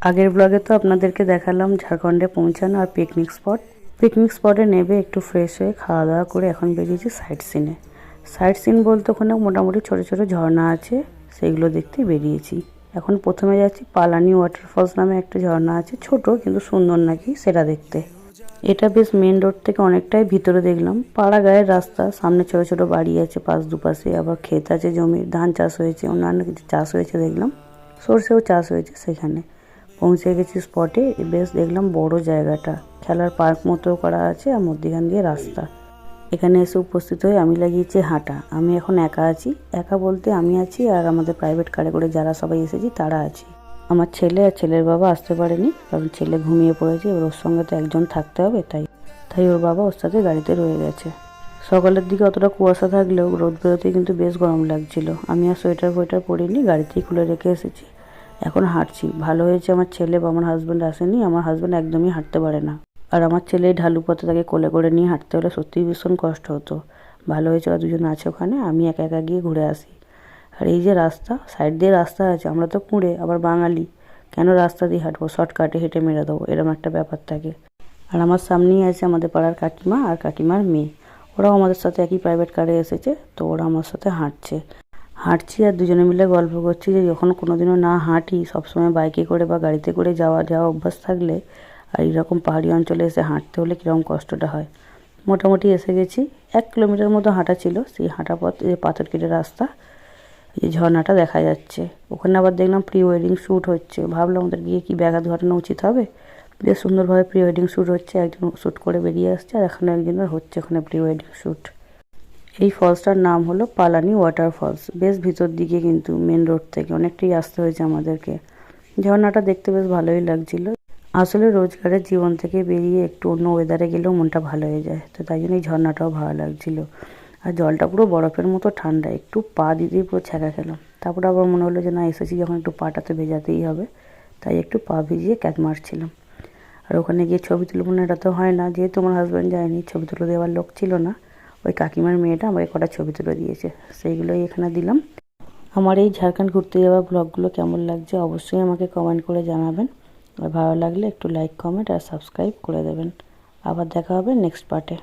আগের ব্লগে তো আপনাদেরকে দেখালাম ঝাড়খণ্ডে পৌঁছানো আর পিকনিক স্পটে নেবে একটু ফ্রেশ হয়ে খাওয়া দাওয়া করে এখন বেরিয়েছি সাইট সিন বলতে ওখানে মোটামুটি ছোট ছোট ঝর্ণা আছে, সেইগুলো দেখতে বেরিয়েছি। এখন প্রথমে যাচ্ছি পালানি ওয়াটারফলস নামে একটা ঝর্ণা আছে, ছোট কিন্তু সুন্দর নাকি সেটা দেখতে। এটা বেশ মেন রোড থেকে অনেকটাই ভিতরে দেখলাম, পাড়া গায়ের রাস্তা, সামনে ছোট ছোট বাড়ি আছে দুপাশে, আবার ক্ষেত আছে, জমির ধান চাষ হয়েছে, অন্যান্য কিছু চাষ হয়েছে দেখলাম, সর্ষেও চাষ হয়েছে। সেখানে পৌঁছে গেছি স্পটে। বেশ দেখলাম বড় জায়গাটা, খেলার পার্ক মতো করা আছে আর মধ্যখান দিয়ে রাস্তা। এখানে এসে উপস্থিত হয়ে আমি লাগিয়েছি হাঁটা। আমি এখন একা আছি, একা বলতে আমি আছি আর আমাদের প্রাইভেট কারে করে যারা সবাই এসেছি তারা আছি। আমার ছেলে আর ছেলের বাবা আসতে পারেনি, কারণ ছেলে ঘুমিয়ে পড়েছে, এবার ওর সঙ্গে তো একজন থাকতে হবে, তাই ওর বাবা ওর সাথে গাড়িতে রয়ে গেছে। সকালের দিকে অতটা কুয়াশা থাকলেও রোদ বেরোতে কিন্তু বেশ গরম লাগছিল। আমি আর সোয়েটার পরিনি, গাড়িতেই খুলে রেখে এসেছি। এখন হাঁটছি। ভালো হয়েছে আমার ছেলে বা আমার হাজব্যান্ড আসেনি, আমার হাজব্যান্ড একদমই হাঁটতে পারে না, আর আমার ছেলে ঢালু পথে তাকে কোলে করে নিয়ে হাঁটতে হলে সত্যিই ভীষণ কষ্ট হতো। ভালো হয়েছে ওরা দুজন আছে ওখানে, আমি একা একা গিয়ে ঘুরে আসি। আর এই যে রাস্তা, সাইড দিয়ে রাস্তা আছে, আমরা তো কুঁড়ে আবার বাঙালি, কেন রাস্তা দিয়ে হাঁটবো, শর্টকাটে হেঁটে মেরে দেবো, এরকম একটা ব্যাপার থাকে। আর আমার সামনেই আছে আমাদের পাড়ার কাকিমা আর কাকিমার মেয়ে, ওরাও আমাদের সাথে একই প্রাইভেট কারে এসেছে, তো ওরা আমার সাথে হাঁটছি আর দুজনে মিলে গল্প করছি যে যখন কোনোদিনও না হাঁটি, সবসময় বাইকে করে বা গাড়িতে করে যাওয়া অভ্যাস থাকলে আর এরকম পাহাড়ি অঞ্চলে এসে হাঁটতে হলে কীরকম কষ্টটা হয়। মোটামুটি এসে গেছি, 1 কিলোমিটার মতো হাঁটা ছিল। সেই হাঁটা পথ এই পাথর কেটে রাস্তা, এই ঝর্ণাটা দেখা যাচ্ছে। ওখানে আবার দেখলাম প্রি ওয়েডিং শ্যুট হচ্ছে, ভাবলাম ওদের গিয়ে কি ব্যাঘাত ঘটানো উচিত হবে। বেশ সুন্দরভাবে প্রি ওয়েডিং শ্যুট হচ্ছে, একজন শ্যুট করে বেরিয়ে আসছে আর এখানে একজনের হচ্ছে ওখানে প্রি ওয়েডিং শ্যুট। এই ফলসটার নাম হলো পালানি ওয়াটারফলস, বেশ ভিতর দিকে কিন্তু মেন রোড থেকে অনেকটাই আসতে হয়েছে আমাদেরকে। ঝর্ণাটা দেখতে বেশ ভালোই লাগছিল। আসলে রোজগারের জীবন থেকে বেরিয়ে একটু অন্য ওয়েদারে গেলেও মনটা ভালো হয়ে যায়, তো তাই জন্য এই ঝর্ণাটাও ভালো লাগছিল। আর জলটা পুরো বরফের মতো ঠান্ডা, একটু পা দিতেই পুরো ছ্যাঁকা খেলাম। তারপর আবার মনে হলো যে না, এসেছি যখন একটু পাটাতে ভেজাতেই হবে, তাই একটু পা ভিজিয়ে ক্যাট মারছিলাম। আর ওখানে গিয়ে ছবি তুলব না এটা তো হয় না, যেহেতু আমার হাজব্যান্ড যায়নি, ছবি তুলে দেওয়ার লোক ছিল না। ওই কাকিমার মেয়েটা আমাকে কটা ছবি তুলে দিয়েছে, সেইগুলোই এখানে দিলাম। আমার এই ঝাড়খণ্ড ঘুরতে যাওয়া ব্লগগুলো কেমন লাগছে অবশ্যই আমাকে কমেন্ট করে জানাবেন, আর ভালো লাগলে একটু লাইক, কমেন্ট আর সাবস্ক্রাইব করে দেবেন। আবার দেখা হবে নেক্সট পার্টে।